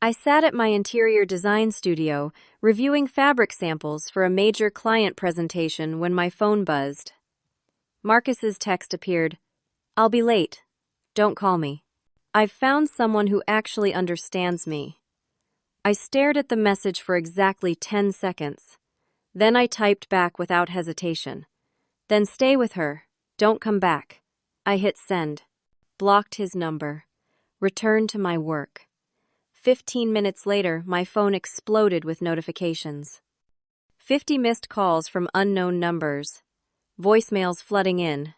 I sat at my interior design studio, reviewing fabric samples for a major client presentation when my phone buzzed. Marcus's text appeared. "I'll be late. Don't call me. I've found someone who actually understands me." I stared at the message for exactly 10 seconds. Then I typed back without hesitation. "Then stay with her. Don't come back." I hit send. Blocked his number. Returned to my work. 15 minutes later, my phone exploded with notifications. 50 missed calls from unknown numbers. Voicemails flooding in.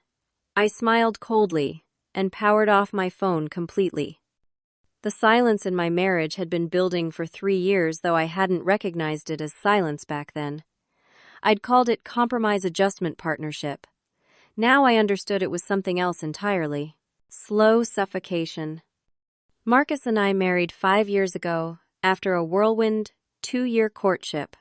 I smiled coldly and powered off my phone completely. The silence in my marriage had been building for 3 years, though I hadn't recognized it as silence back then. I'd called it compromise adjustment partnership. Now I understood it was something else entirely. Slow suffocation. Marcus and I married 5 years ago, after a whirlwind, 2-year courtship.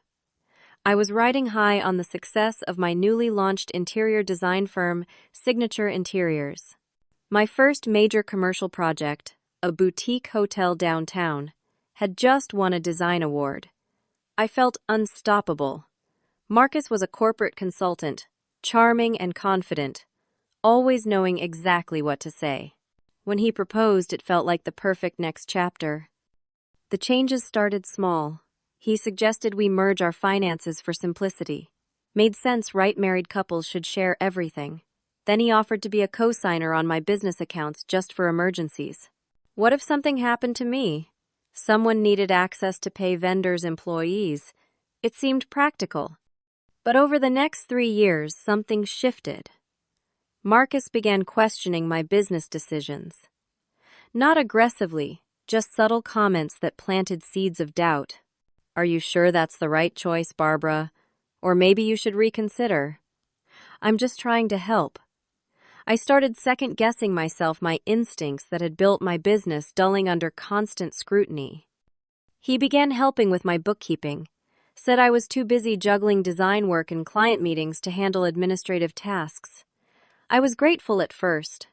I was riding high on the success of my newly launched interior design firm, Signature Interiors. My first major commercial project, a boutique hotel downtown, had just won a design award. I felt unstoppable. Marcus was a corporate consultant, charming and confident, always knowing exactly what to say. When he proposed, it felt like the perfect next chapter. The changes started small. He suggested we merge our finances for simplicity. Made sense, right? Married couples should share everything. Then he offered to be a co-signer on my business accounts just for emergencies. What if something happened to me? Someone needed access to pay vendors' employees. It seemed practical. But over the next 3 years, something shifted. Marcus began questioning my business decisions. Not aggressively, just subtle comments that planted seeds of doubt. "Are you sure that's the right choice, Barbara? Or maybe you should reconsider." "I'm just trying to help." I started second-guessing myself, my instincts that had built my business dulling under constant scrutiny. He began helping with my bookkeeping, said I was too busy juggling design work and client meetings to handle administrative tasks. I was grateful at first.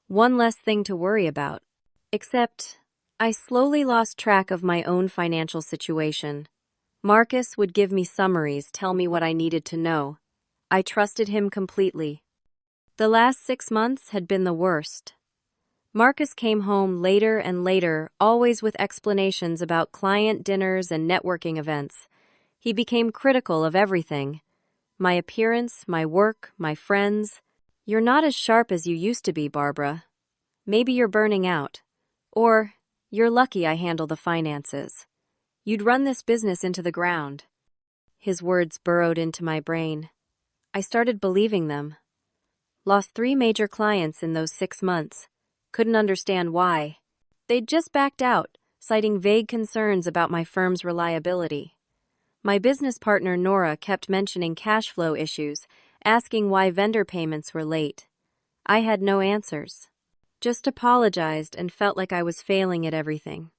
One less thing to worry about. Except, I slowly lost track of my own financial situation. Marcus would give me summaries, tell me what I needed to know. I trusted him completely. The last 6 months had been the worst. Marcus came home later and later, always with explanations about client dinners and networking events. He became critical of everything. My appearance, my work, my friends. "You're not as sharp as you used to be, Barbara. Maybe you're burning out. Or, you're lucky I handle the finances. You'd run this business into the ground." His words burrowed into my brain. I started believing them. Lost 3 major clients in those 6 months. Couldn't understand why. They'd just backed out, citing vague concerns about my firm's reliability. My business partner Nora kept mentioning cash flow issues, asking why vendor payments were late. I had no answers. Just apologized and felt like I was failing at everything.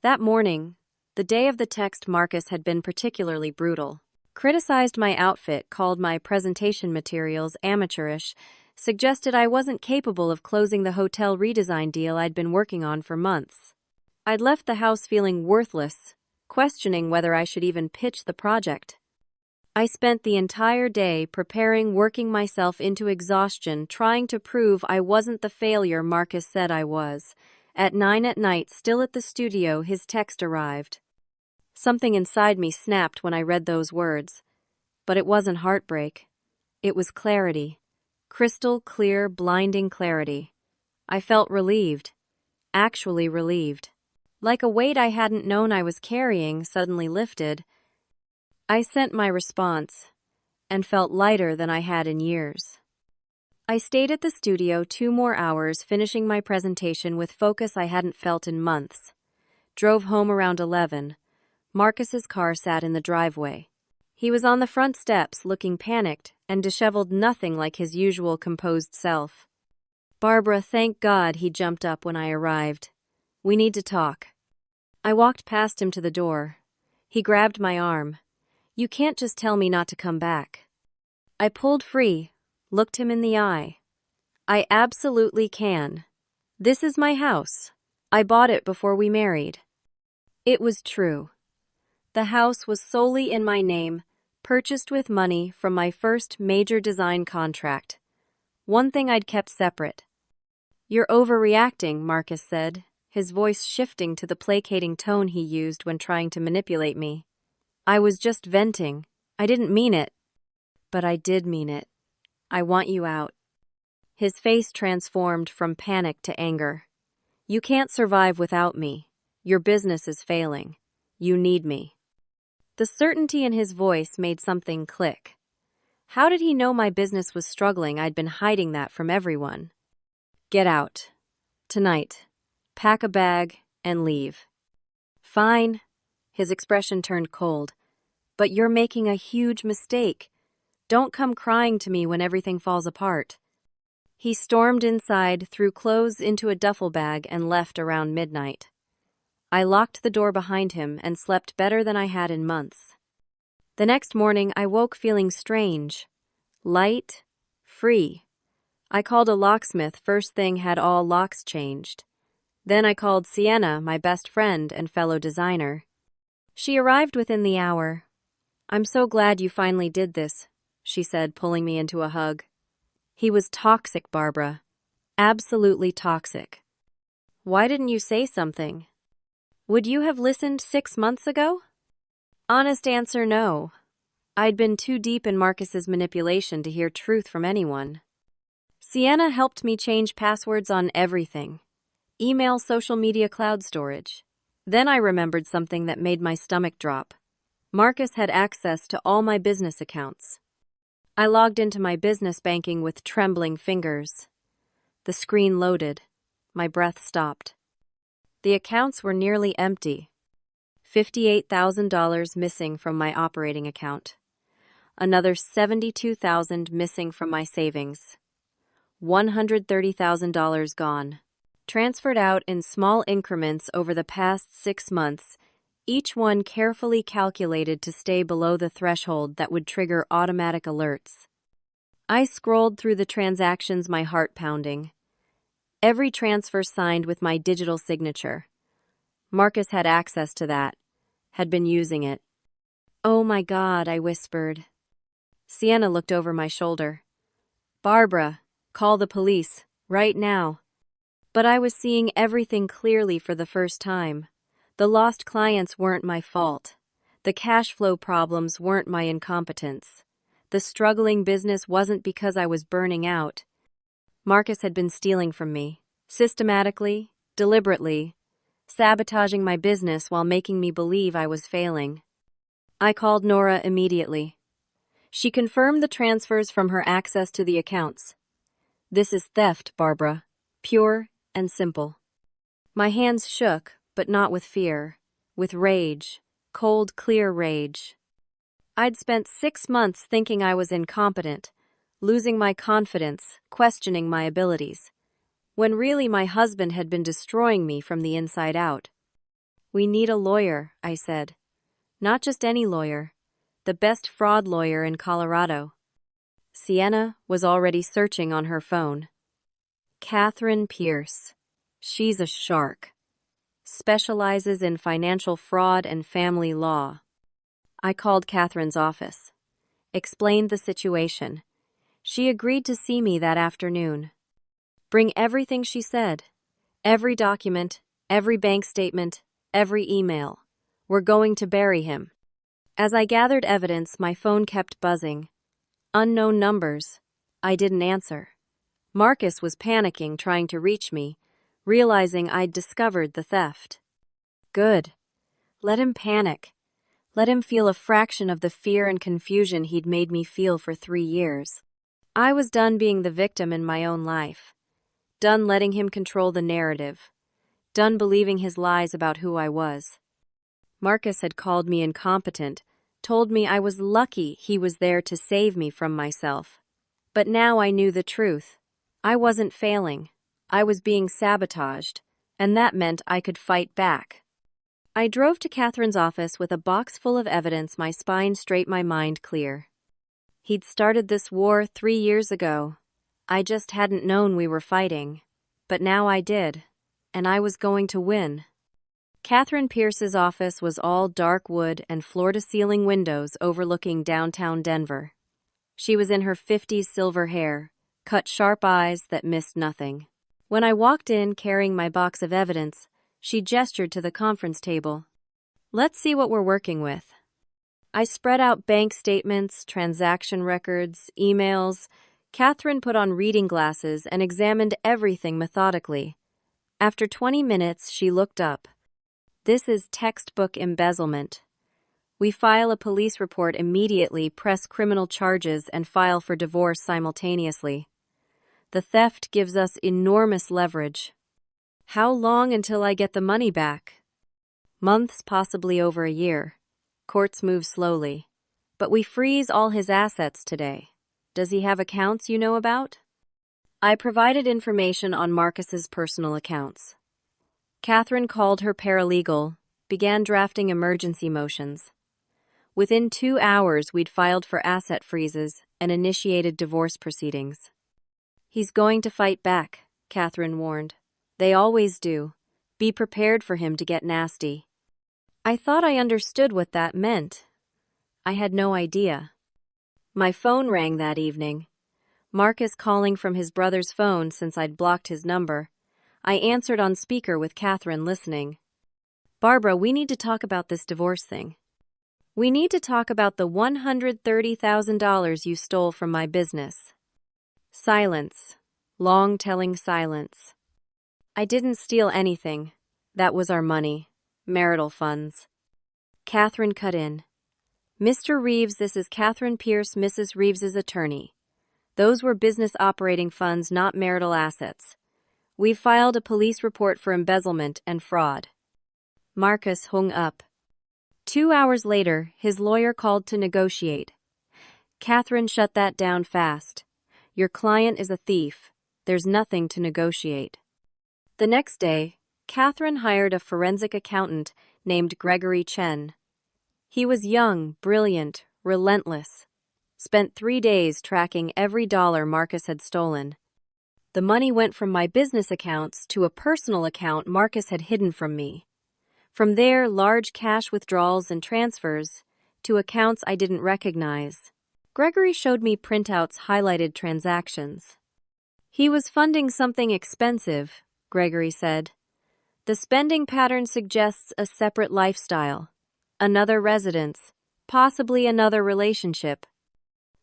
That morning, the day of the text, Marcus had been particularly brutal. Criticized my outfit, called my presentation materials amateurish, suggested I wasn't capable of closing the hotel redesign deal I'd been working on for months. I'd left the house feeling worthless, questioning whether I should even pitch the project. I spent the entire day preparing, working myself into exhaustion, trying to prove I wasn't the failure Marcus said I was. At 9 at night, still at the studio, his text arrived. Something inside me snapped when I read those words. But it wasn't heartbreak. It was clarity. Crystal clear, blinding clarity. I felt relieved. Actually relieved. Like a weight I hadn't known I was carrying suddenly lifted. I sent my response, and felt lighter than I had in years. I stayed at the studio 2 more hours, finishing my presentation with focus I hadn't felt in months. Drove home around 11. Marcus's car sat in the driveway. He was on the front steps, looking panicked and disheveled, nothing like his usual composed self. "Barbara, thank God," he jumped up when I arrived. "We need to talk." I walked past him to the door. He grabbed my arm. "You can't just tell me not to come back." I pulled free, looked him in the eye. "I absolutely can. This is my house. I bought it before we married." It was true. The house was solely in my name, purchased with money from my first major design contract. One thing I'd kept separate. "You're overreacting," Marcus said, his voice shifting to the placating tone he used when trying to manipulate me. "I was just venting. I didn't mean it." "But I did mean it. I want you out." His face transformed from panic to anger. "You can't survive without me. Your business is failing. You need me." The certainty in his voice made something click. How did he know my business was struggling? I'd been hiding that from everyone. "Get out. Tonight. Pack a bag and leave." "Fine." His expression turned cold. "But you're making a huge mistake. Don't come crying to me when everything falls apart." He stormed inside, threw clothes into a duffel bag, and left around midnight. I locked the door behind him and slept better than I had in months. The next morning, I woke feeling strange. Light, free. I called a locksmith, first thing, had all locks changed. Then I called Sienna, my best friend and fellow designer. She arrived within the hour. "I'm so glad you finally did this," she said, pulling me into a hug. "He was toxic, Barbara. Absolutely toxic." "Why didn't you say something? Would you have listened 6 months ago?" Honest answer, no. I'd been too deep in Marcus's manipulation to hear truth from anyone. Sienna helped me change passwords on everything. Email, social media, cloud storage. Then I remembered something that made my stomach drop. Marcus had access to all my business accounts. I logged into my business banking with trembling fingers. The screen loaded. My breath stopped. The accounts were nearly empty. $58,000 missing from my operating account. Another $72,000 missing from my savings. $130,000 gone. Transferred out in small increments over the past 6 months, each one carefully calculated to stay below the threshold that would trigger automatic alerts. I scrolled through the transactions, my heart pounding. Every transfer signed with my digital signature. Marcus had access to that, had been using it. "Oh my God," I whispered. Sienna looked over my shoulder. "Barbara, call the police, right now." But I was seeing everything clearly for the first time. The lost clients weren't my fault. The cash flow problems weren't my incompetence. The struggling business wasn't because I was burning out. Marcus had been stealing from me, systematically, deliberately, sabotaging my business while making me believe I was failing. I called Nora immediately. She confirmed the transfers from her access to the accounts. "This is theft, Barbara. Pure and simple." My hands shook, but not with fear, with rage, cold, clear rage. I'd spent 6 months thinking I was incompetent, losing my confidence, questioning my abilities, when really my husband had been destroying me from the inside out. "We need a lawyer," I said. "Not just any lawyer, the best fraud lawyer in Colorado." Sienna was already searching on her phone. "Catherine Pierce. She's a shark. Specializes in financial fraud and family law." I called Catherine's office. Explained the situation. She agreed to see me that afternoon. Bring everything, she said. Every document, every bank statement, every email. We're going to bury him. As I gathered evidence, my phone kept buzzing. Unknown numbers. I didn't answer. Marcus was panicking, trying to reach me, realizing I'd discovered the theft. Good. Let him panic. Let him feel a fraction of the fear and confusion he'd made me feel for 3 years. I was done being the victim in my own life. Done letting him control the narrative. Done believing his lies about who I was. Marcus had called me incompetent, told me I was lucky he was there to save me from myself. But now I knew the truth. I wasn't failing. I was being sabotaged, and that meant I could fight back. I drove to Catherine's office with a box full of evidence, my spine straight, my mind clear. He'd started this war 3 years ago. I just hadn't known we were fighting. But now I did, and I was going to win. Catherine Pierce's office was all dark wood and floor-to-ceiling windows overlooking downtown Denver. She was in her 50s, silver hair, cut sharp eyes that missed nothing. When I walked in carrying my box of evidence, she gestured to the conference table. "Let's see what we're working with." I spread out bank statements, transaction records, emails. Catherine put on reading glasses and examined everything methodically. After 20 minutes, she looked up. "This is textbook embezzlement. We file a police report immediately, press criminal charges, and file for divorce simultaneously. The theft gives us enormous leverage." "How long until I get the money back?" "Months, possibly over a year. Courts move slowly. But we freeze all his assets today. Does he have accounts you know about?" I provided information on Marcus's personal accounts. Catherine called her paralegal, began drafting emergency motions. Within 2 hours, we'd filed for asset freezes and initiated divorce proceedings. "He's going to fight back," Catherine warned. "They always do. Be prepared for him to get nasty." I thought I understood what that meant. I had no idea. My phone rang that evening. Marcus calling from his brother's phone since I'd blocked his number. I answered on speaker with Catherine listening. "Barbara, we need to talk about this divorce thing. We need to talk about the $130,000 you stole from my business." Silence. Long telling silence. "I didn't steal anything. That was our money. Marital funds." Catherine cut in. "Mr. Reeves, this is Catherine Pierce, Mrs. Reeves's attorney. Those were business operating funds, not marital assets. We've filed a police report for embezzlement and fraud." Marcus hung up. 2 hours later, his lawyer called to negotiate. Catherine shut that down fast. "Your client is a thief. There's nothing to negotiate." The next day, Catherine hired a forensic accountant named Gregory Chen. He was young, brilliant, relentless. Spent 3 days tracking every dollar Marcus had stolen. The money went from my business accounts to a personal account Marcus had hidden from me. From there, large cash withdrawals and transfers to accounts I didn't recognize. Gregory showed me printouts highlighted transactions. "He was funding something expensive," Gregory said. "The spending pattern suggests a separate lifestyle, another residence, possibly another relationship."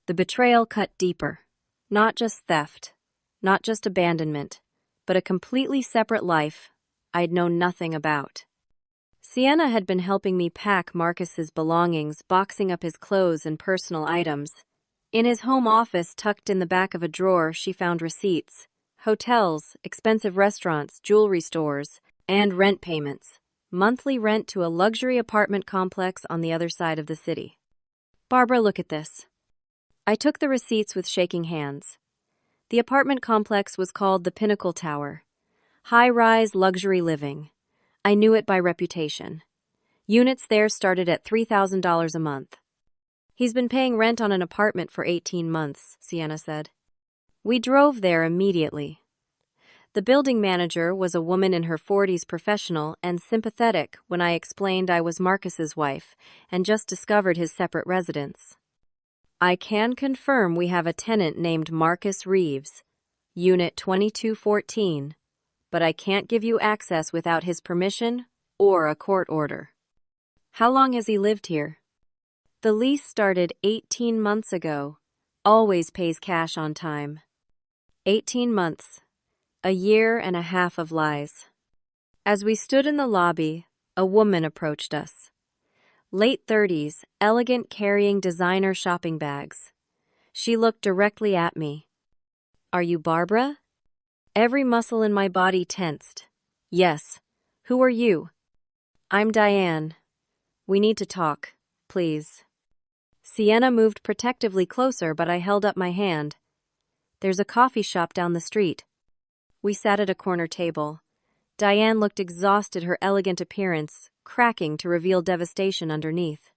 The betrayal cut deeper. Not just theft, not just abandonment, but a completely separate life I'd known nothing about. Sienna had been helping me pack Marcus's belongings, boxing up his clothes and personal items. In his home office, tucked in the back of a drawer, she found receipts, hotels, expensive restaurants, jewelry stores, and rent payments. Monthly rent to a luxury apartment complex on the other side of the city. "Barbara, look at this." I took the receipts with shaking hands. The apartment complex was called the Pinnacle Tower. High-rise luxury living. I knew it by reputation. Units there started at $3,000 a month. "He's been paying rent on an apartment for 18 months, Sienna said. We drove there immediately. The building manager was a woman in her 40s, professional and sympathetic when I explained I was Marcus's wife and just discovered his separate residence. "I can confirm we have a tenant named Marcus Reeves, Unit 2214, but I can't give you access without his permission or a court order." "How long has he lived here?" "The lease started 18 months ago. Always pays cash on time." 18 months. A year and a half of lies. As we stood in the lobby, a woman approached us. Late 30s, elegant, carrying designer shopping bags. She looked directly at me. "Are you Barbara?" Every muscle in my body tensed. "Yes. Who are you?" "I'm Diane. We need to talk, please." Sienna moved protectively closer, but I held up my hand. "There's a coffee shop down the street." We sat at a corner table. Diane looked exhausted, her elegant appearance cracking to reveal devastation underneath.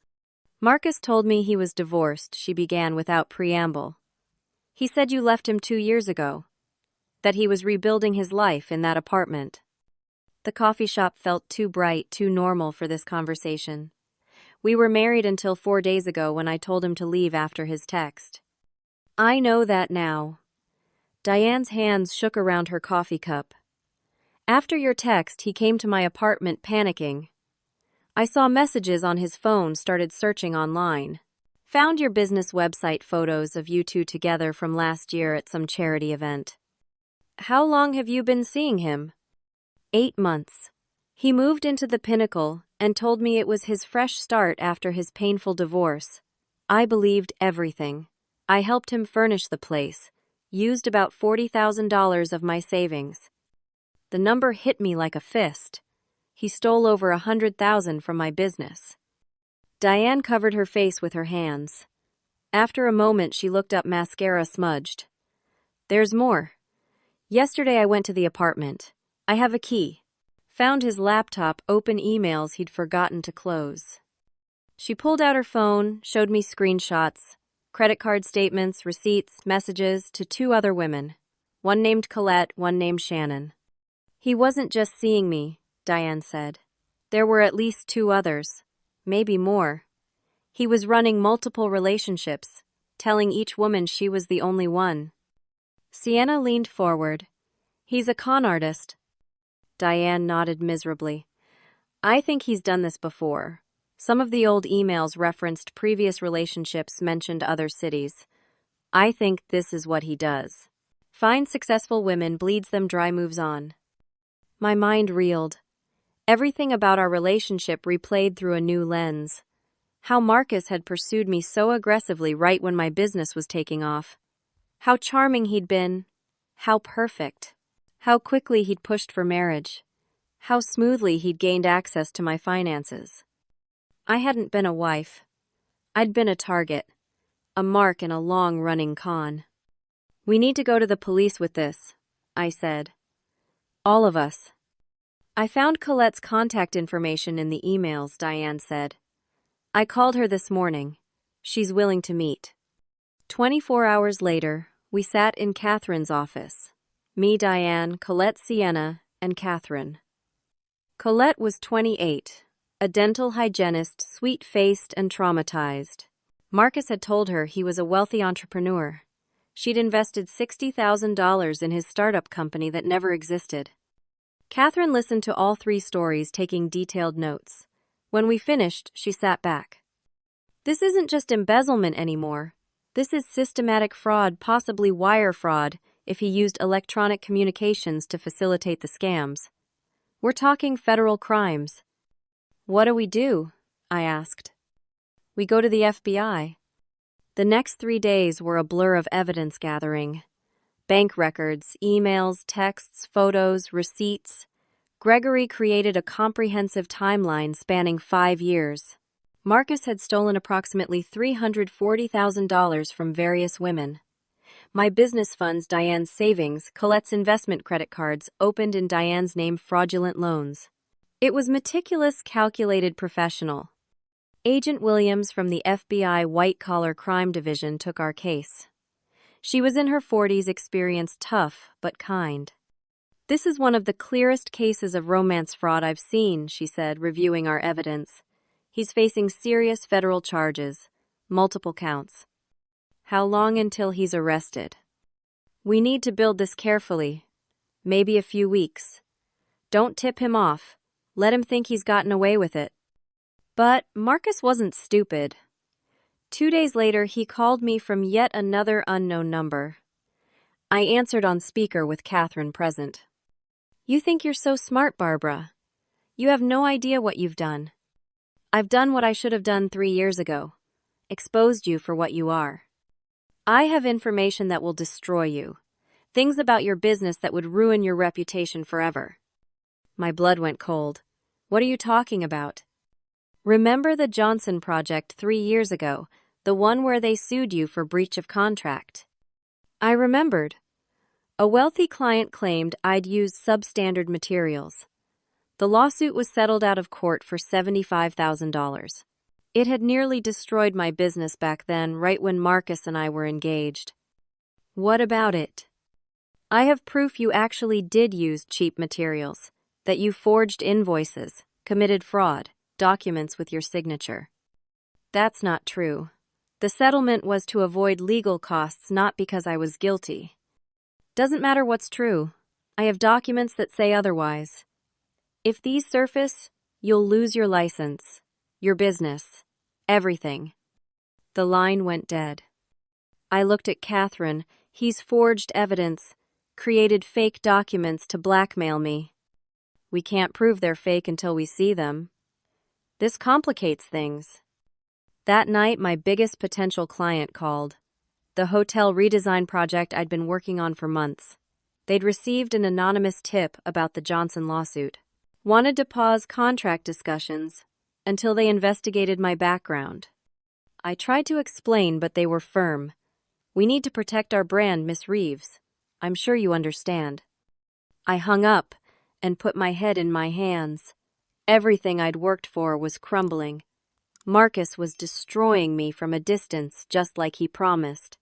"Marcus told me he was divorced," she began without preamble. "He said you left him 2 years ago, that he was rebuilding his life in that apartment." The coffee shop felt too bright, too normal for this conversation. We were married until 4 days ago when I told him to leave after his text. I know that now. Diane's hands shook around her coffee cup. After your text, he came to my apartment panicking. I saw messages on his phone, started searching online. Found your business website photos of you two together from last year at some charity event. How long have you been seeing him? 8 months. He moved into the Pinnacle and told me it was his fresh start after his painful divorce. I believed everything. I helped him furnish the place, used about $40,000 of my savings. The number hit me like a fist. He stole over $100,000 from my business. Diane covered her face with her hands. After a moment, she looked up, mascara smudged. There's more. Yesterday I went to the apartment. I have a key. Found his laptop, open emails he'd forgotten to close. She pulled out her phone, showed me screenshots, credit card statements, receipts, messages to 2 other women. One named Colette, one named Shannon. He wasn't just seeing me, Diane said. There were at least 2 others. Maybe more. He was running multiple relationships, telling each woman she was the only one. Sienna leaned forward. He's a con artist. Diane nodded miserably. I think he's done this before. Some of the old emails referenced previous relationships, mentioned other cities. I think this is what he does. Finds successful women, bleeds them dry, moves on. My mind reeled. Everything about our relationship replayed through a new lens. How Marcus had pursued me so aggressively right when my business was taking off. How charming he'd been. How perfect. How quickly he'd pushed for marriage. How smoothly he'd gained access to my finances. I hadn't been a wife. I'd been a target. A mark in a long-running con. We need to go to the police with this, I said. All of us. I found Colette's contact information in the emails, Diane said. I called her this morning. She's willing to meet. 24 hours later, we sat in Catherine's office. Me, Diane, Colette, Sienna, and Catherine. Colette was 28, a dental hygienist, sweet-faced and traumatized. Marcus had told her he was a wealthy entrepreneur. She'd invested $60,000 in his startup company that never existed. Catherine listened to all 3 stories, taking detailed notes. When we finished, she sat back. This isn't just embezzlement anymore. This is systematic fraud, possibly wire fraud, if he used electronic communications to facilitate the scams. We're talking federal crimes. What do we do? I asked. We go to the FBI. The next 3 days were a blur of evidence gathering. Bank records, emails, texts, photos, receipts. Gregory created a comprehensive timeline spanning 5 years. Marcus had stolen approximately $340,000 from various women. My business funds, Diane's savings, Colette's investment credit cards, opened in Diane's name, fraudulent loans. It was meticulous, calculated, professional. Agent Williams from the FBI White-Collar Crime Division took our case. She was in her 40s, experienced, tough, but kind. This is one of the clearest cases of romance fraud I've seen, she said, reviewing our evidence. He's facing serious federal charges, multiple counts. How long until he's arrested? We need to build this carefully. Maybe a few weeks. Don't tip him off. Let him think he's gotten away with it. But Marcus wasn't stupid. 2 days later, he called me from yet another unknown number. I answered on speaker with Catherine present. You think you're so smart, Barbara. You have no idea what you've done. I've done what I should have done 3 years ago. Exposed you for what you are. I have information that will destroy you. Things about your business that would ruin your reputation forever. My blood went cold. What are you talking about? Remember the Johnson project 3 years ago, the one where they sued you for breach of contract? I remembered. A wealthy client claimed I'd used substandard materials. The lawsuit was settled out of court for $75,000. It had nearly destroyed my business back then, right when Marcus and I were engaged. What about it? I have proof you actually did use cheap materials. that you forged invoices, committed fraud, documents with your signature. That's not true. The settlement was to avoid legal costs, not because I was guilty. Doesn't matter what's true. I have documents that say otherwise. If these surface, you'll lose your license, your business, everything. The line went dead. I looked at Catherine. He's forged evidence, created fake documents to blackmail me. We can't prove they're fake until we see them. This complicates things. That night, my biggest potential client called. The hotel redesign project I'd been working on for months. They'd received an anonymous tip about the Johnson lawsuit. Wanted to pause contract discussions until they investigated my background. I tried to explain, but they were firm. We need to protect our brand, Miss Reeves. I'm sure you understand. I hung up and put my head in my hands. Everything I'd worked for was crumbling. Marcus was destroying me from a distance, just like he promised.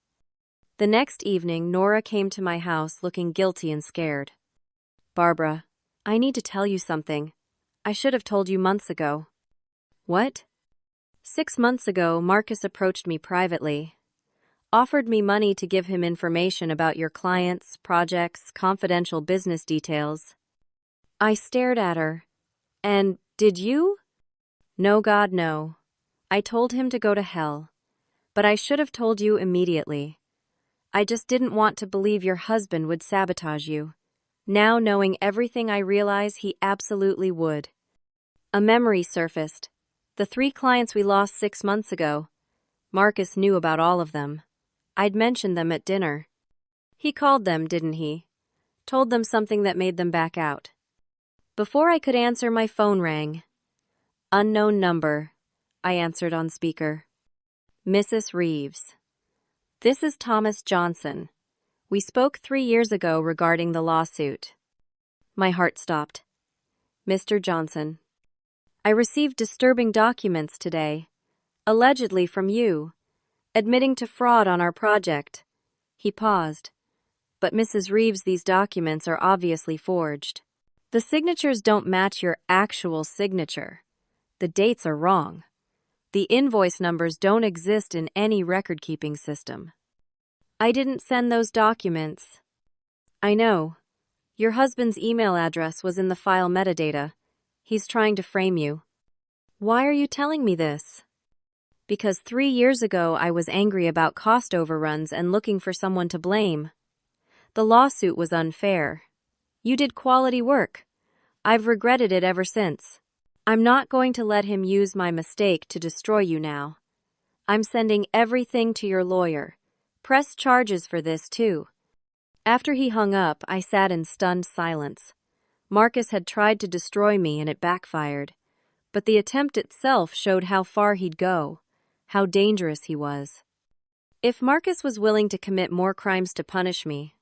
The next evening, Nora came to my house looking guilty and scared. Barbara, I need to tell you something. I should have told you months ago. What? 6 months ago, Marcus approached me privately. Offered me money to give him information about your clients, projects, confidential business details. I stared at her. And did you? No, God, no. I told him to go to hell. But I should have told you immediately. I just didn't want to believe your husband would sabotage you. Now, knowing everything, I realize he absolutely would. A memory surfaced. The 3 clients we lost 6 months ago. Marcus knew about all of them. I'd mentioned them at dinner. He called them, didn't he? Told them something that made them back out. Before I could answer, my phone rang. Unknown number. I answered on speaker. Mrs. Reeves. This is Thomas Johnson. We spoke 3 years ago regarding the lawsuit. My heart stopped. Mr. Johnson. I received disturbing documents today, allegedly from you, admitting to fraud on our project. He paused. But Mrs. Reeves, these documents are obviously forged. The signatures don't match your actual signature. The dates are wrong. The invoice numbers don't exist in any record-keeping system. I didn't send those documents. I know. Your husband's email address was in the file metadata. He's trying to frame you. Why are you telling me this? Because 3 years ago I was angry about cost overruns and looking for someone to blame. The lawsuit was unfair. You did quality work. I've regretted it ever since. I'm not going to let him use my mistake to destroy you now. I'm sending everything to your lawyer. Press charges for this, too. After he hung up, I sat in stunned silence. Marcus had tried to destroy me and it backfired. But the attempt itself showed how far he'd go, how dangerous he was. If Marcus was willing to commit more crimes to punish me,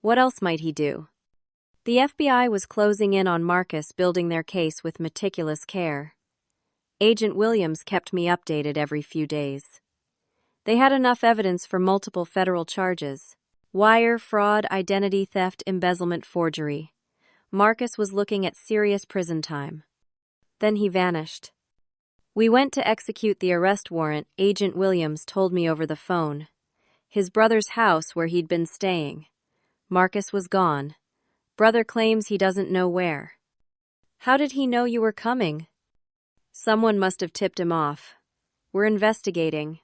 what else might he do? The FBI was closing in on Marcus, building their case with meticulous care. Agent Williams kept me updated every few days. They had enough evidence for multiple federal charges: wire fraud, identity theft, embezzlement, forgery. Marcus was looking at serious prison time. Then he vanished. We went to execute the arrest warrant. Agent Williams told me over the phone. His brother's house where he'd been staying. Marcus was gone. Brother claims he doesn't know where. How did he know you were coming? Someone must have tipped him off. We're investigating.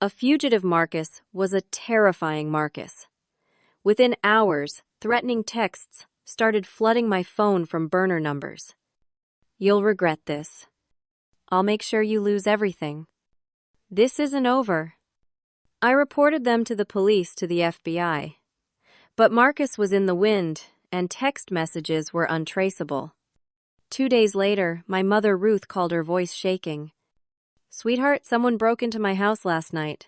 A fugitive Marcus was a terrifying Marcus. Within hours, threatening texts started flooding my phone from burner numbers. You'll regret this. I'll make sure you lose everything. This isn't over. I reported them to the police, to the FBI. But Marcus was in the wind, and text messages were untraceable. 2 days later, my mother Ruth called, her voice shaking. Sweetheart, someone broke into my house last night.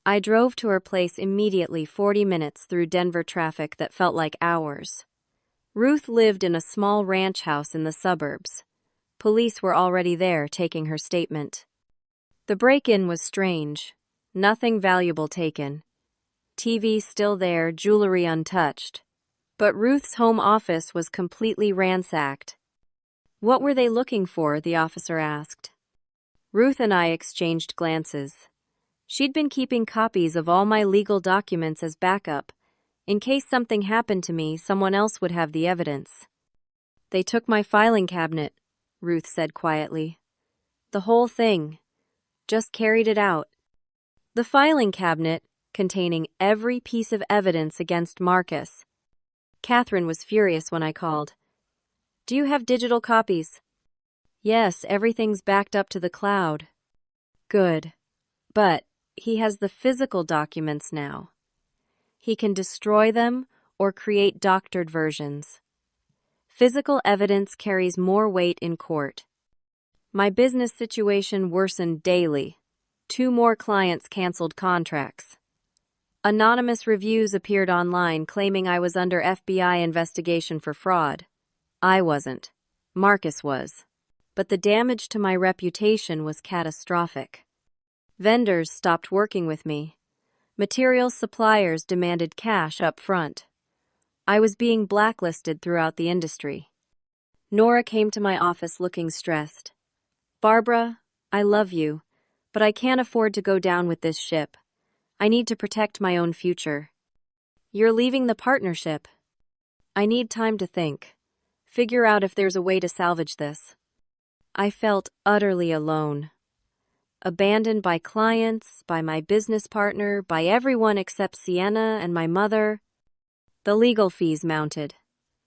I drove to her place immediately, 40 minutes through Denver traffic that felt like hours. Ruth lived in a small ranch house in the suburbs. Police were already there taking her statement. The break-in was strange. Nothing valuable taken. TV still there, jewelry untouched. But Ruth's home office was completely ransacked. "What were they looking for?" the officer asked. Ruth and I exchanged glances. She'd been keeping copies of all my legal documents as backup. In case something happened to me, someone else would have the evidence. "They took my filing cabinet," Ruth said quietly. "The whole thing. Just carried it out." The filing cabinet, containing every piece of evidence against Marcus. Catherine was furious when I called. "Do you have digital copies?" "Yes, everything's backed up to the cloud." "Good. But he has the physical documents now. He can destroy them or create doctored versions. Physical evidence carries more weight in court." My business situation worsened daily. 2 more clients canceled contracts. Anonymous reviews appeared online claiming I was under FBI investigation for fraud. I wasn't. Marcus was. But the damage to my reputation was catastrophic. Vendors stopped working with me. Material suppliers demanded cash up front. I was being blacklisted throughout the industry. Nora came to my office looking stressed. "Barbara, I love you, but I can't afford to go down with this ship. I need to protect my own future." "You're leaving the partnership." "I need time to think. Figure out if there's a way to salvage this." I felt utterly alone. Abandoned by clients, by my business partner, by everyone except Sienna and my mother. The legal fees mounted.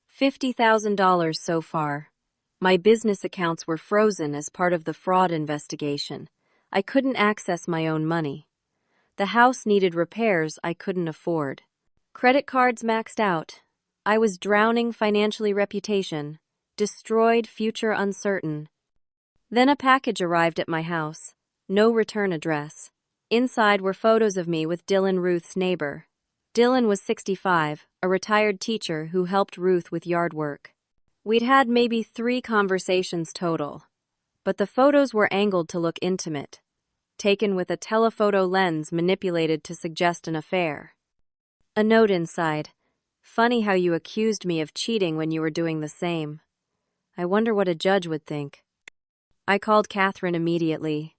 $50,000 so far. My business accounts were frozen as part of the fraud investigation. I couldn't access my own money. The house needed repairs I couldn't afford. Credit cards maxed out. I was drowning financially, reputation. Destroyed, future uncertain. Then a package arrived at my house. No return address. Inside were photos of me with Dylan, Ruth's neighbor. Dylan was 65, a retired teacher who helped Ruth with yard work. We'd had maybe 3 conversations total, but the photos were angled to look intimate, taken with a telephoto lens manipulated to suggest an affair. A note inside. "Funny how you accused me of cheating when you were doing the same. I wonder what a judge would think." I called Catherine immediately.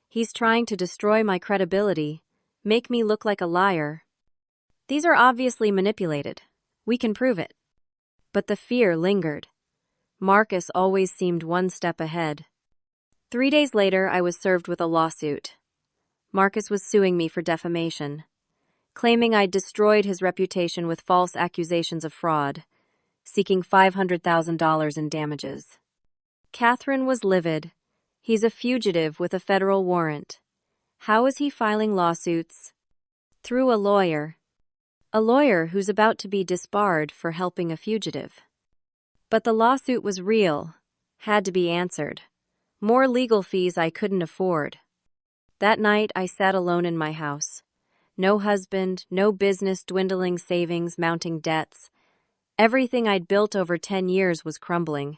"He's trying to destroy my credibility, make me look like a liar." "These are obviously manipulated. We can prove it." But the fear lingered. Marcus always seemed one step ahead. 3 days later, I was served with a lawsuit. Marcus was suing me for defamation, claiming I'd destroyed his reputation with false accusations of fraud, seeking $500,000 in damages. Catherine was livid. He's a fugitive with a federal warrant. How is he filing lawsuits? Through a lawyer. A lawyer who's about to be disbarred for helping a fugitive. But the lawsuit was real, had to be answered. More legal fees I couldn't afford. That night, I sat alone in my house. No husband, no business, dwindling savings, mounting debts. Everything I'd built over 10 years was crumbling.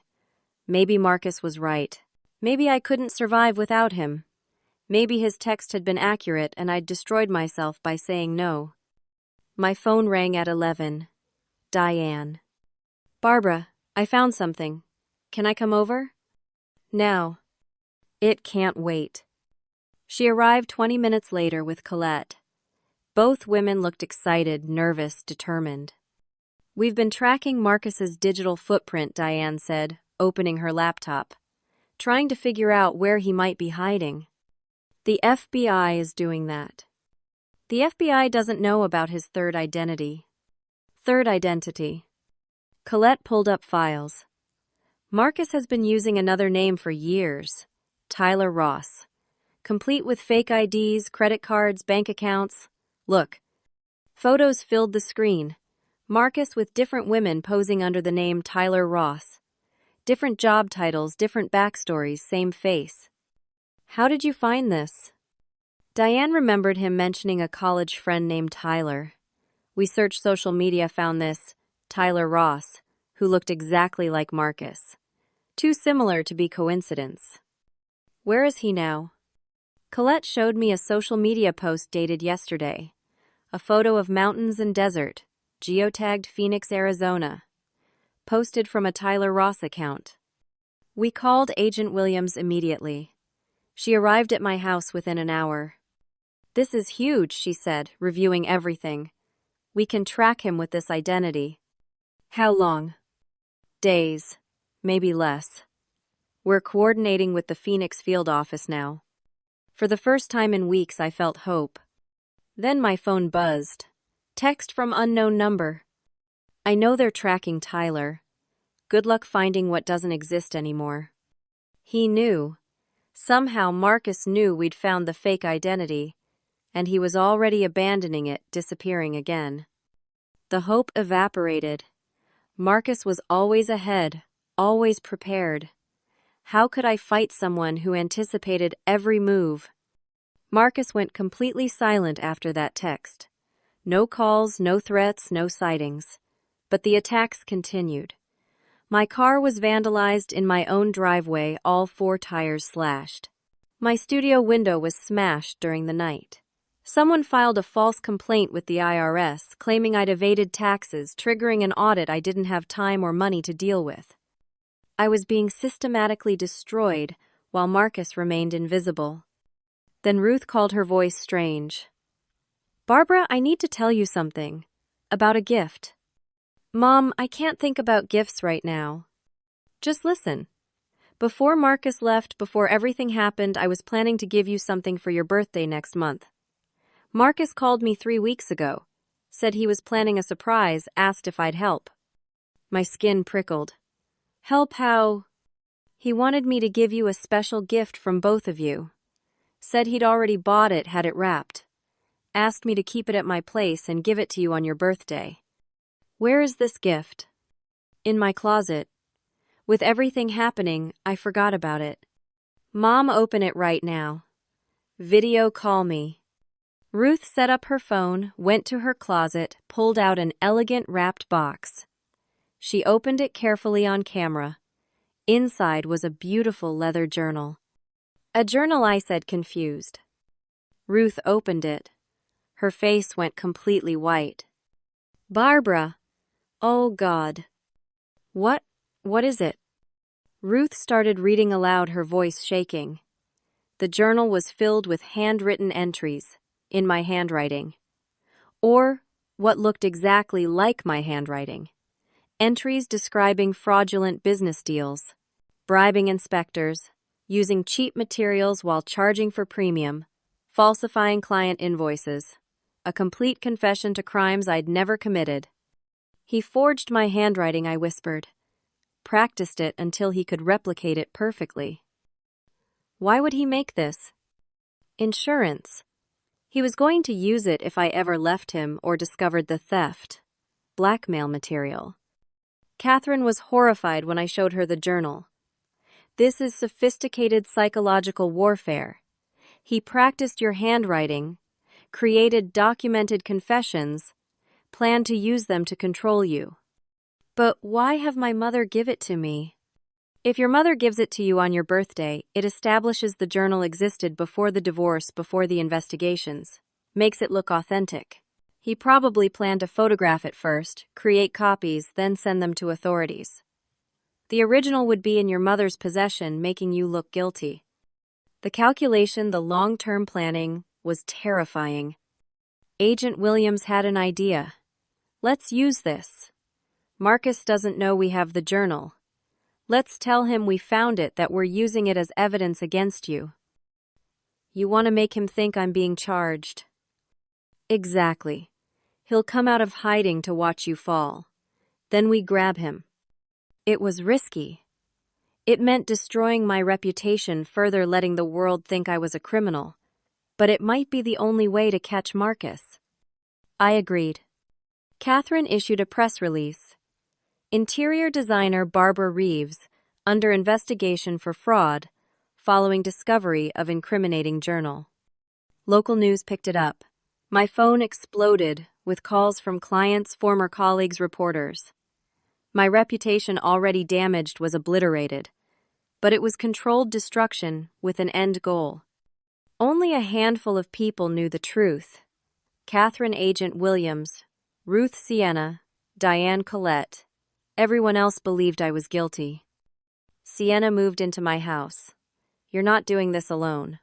Maybe Marcus was right. Maybe I couldn't survive without him. Maybe his text had been accurate and I'd destroyed myself by saying no. My phone rang at 11. Diane. "Barbara, I found something. Can I come over?" "Now." "It can't wait." She arrived 20 minutes later with Colette. Both women looked excited, nervous, determined. "We've been tracking Marcus's digital footprint," Diane said, opening her laptop, "trying to figure out where he might be hiding. The FBI is doing that. The FBI doesn't know about his third identity." Third identity. Colette pulled up files. Marcus has been using another name for years, Tyler Ross, complete with fake IDs, credit cards, bank accounts. Look. Photos filled the screen. Marcus with different women posing under the name Tyler Ross. Different job titles, different backstories, same face. "How did you find this?" Diane remembered him mentioning a college friend named Tyler. We searched social media, found this Tyler Ross, who looked exactly like Marcus. Too similar to be coincidence. "Where is he now?" Colette showed me a social media post dated yesterday. A photo of mountains and desert, geotagged Phoenix, Arizona. Posted from a Tyler Ross account. We called Agent Williams immediately. She arrived at my house within an hour. "This is huge," she said, reviewing everything. "We can track him with this identity." "How long?" "Days. Maybe less. We're coordinating with the Phoenix field office now." For the first time in weeks, I felt hope. Then my phone buzzed. Text from unknown number. "I know they're tracking Tyler. Good luck finding what doesn't exist anymore." He knew. Somehow Marcus knew we'd found the fake identity, and he was already abandoning it, disappearing again. The hope evaporated. Marcus was always ahead, always prepared. How could I fight someone who anticipated every move? Marcus went completely silent after that text. No calls, no threats, no sightings. But the attacks continued. My car was vandalized in my own driveway, all 4 tires slashed. My studio window was smashed during the night. Someone filed a false complaint with the IRS, claiming I'd evaded taxes, triggering an audit I didn't have time or money to deal with. I was being systematically destroyed while Marcus remained invisible. Then Ruth called, her voice strange. "Barbara, I need to tell you something. About a gift." "Mom, I can't think about gifts right now." "Just listen. Before Marcus left, before everything happened, I was planning to give you something for your birthday next month. Marcus called me 3 weeks ago, said he was planning a surprise, asked if I'd help." My skin prickled. "Help how?" "He wanted me to give you a special gift from both of you. Said he'd already bought it, had it wrapped. Asked me to keep it at my place and give it to you on your birthday." "Where is this gift?" "In my closet. With everything happening, I forgot about it." "Mom, open it right now. Video call me." Ruth set up her phone, went to her closet, pulled out an elegant wrapped box. She opened it carefully on camera. Inside was a beautiful leather journal. "A journal," I said, confused. Ruth opened it. Her face went completely white. "Barbara! Oh, God. What is it?" Ruth started reading aloud, her voice shaking. The journal was filled with handwritten entries, in my handwriting. Or what looked exactly like my handwriting. Entries describing fraudulent business deals, bribing inspectors, using cheap materials while charging for premium, falsifying client invoices. A complete confession to crimes I'd never committed. "He forged my handwriting," I whispered. "Practiced it until he could replicate it perfectly." "Why would he make this?" "Insurance. He was going to use it if I ever left him or discovered the theft. Blackmail material." Catherine was horrified when I showed her the journal. "This is sophisticated psychological warfare. He practiced your handwriting, created documented confessions, planned to use them to control you." "But why have my mother give it to me?" "If your mother gives it to you on your birthday, it establishes the journal existed before the divorce, before the investigations. Makes it look authentic. He probably planned to photograph it first, create copies, then send them to authorities. The original would be in your mother's possession, making you look guilty." The calculation, the long-term planning, was terrifying. Agent Williams had an idea. "Let's use this. Marcus doesn't know we have the journal. Let's tell him we found it, that we're using it as evidence against you. You want to make him think I'm being charged." "Exactly. He'll come out of hiding to watch you fall. Then we grab him." It was risky. It meant destroying my reputation, further letting the world think I was a criminal. But it might be the only way to catch Marcus. I agreed. Catherine issued a press release. Interior designer Barbara Reeves, under investigation for fraud, following discovery of incriminating journal. Local news picked it up. My phone exploded with calls from clients, former colleagues, reporters. My reputation, already damaged, was obliterated. But it was controlled destruction with an end goal. Only a handful of people knew the truth. Catherine, Agent Williams, Ruth Sienna, Diane Collette. Everyone else believed I was guilty. Sienna moved into my house. You're not doing this alone.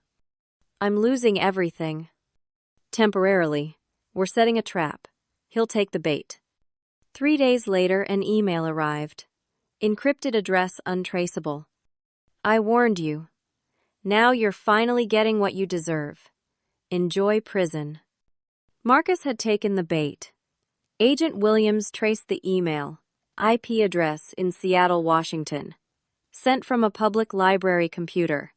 I'm losing everything. Temporarily. We're setting a trap. He'll take the bait. 3 days later, an email arrived. Encrypted address untraceable. I warned you. Now you're finally getting what you deserve. Enjoy prison. Marcus had taken the bait. Agent Williams traced the email, IP address in Seattle, Washington, sent from a public library computer.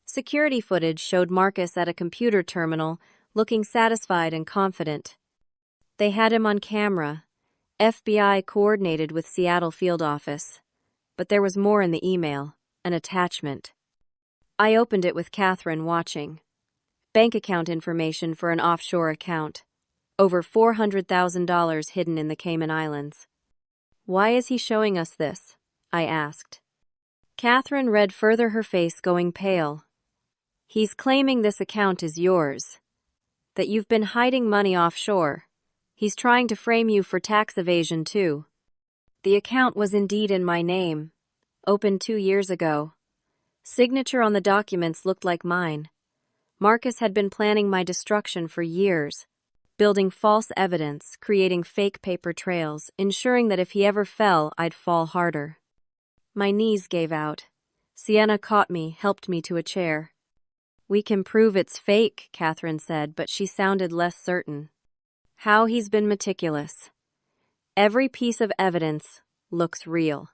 Security footage showed Marcus at a computer terminal, looking satisfied and confident. They had him on camera. FBI coordinated with Seattle field office. But there was more in the email, an attachment. I opened it with Catherine watching. Bank account information for an offshore account. Over $400,000 hidden in the Cayman Islands. Why is he showing us this? I asked. Catherine read further, her face going pale. He's claiming this account is yours. That you've been hiding money offshore. He's trying to frame you for tax evasion too. The account was indeed in my name. Opened 2 years ago. Signature on the documents looked like mine. Marcus had been planning my destruction for years. Building false evidence, creating fake paper trails, ensuring that if he ever fell, I'd fall harder. My knees gave out. Sienna caught me, helped me to a chair. We can prove it's fake, Catherine said, but she sounded less certain. How he's been meticulous. Every piece of evidence looks real.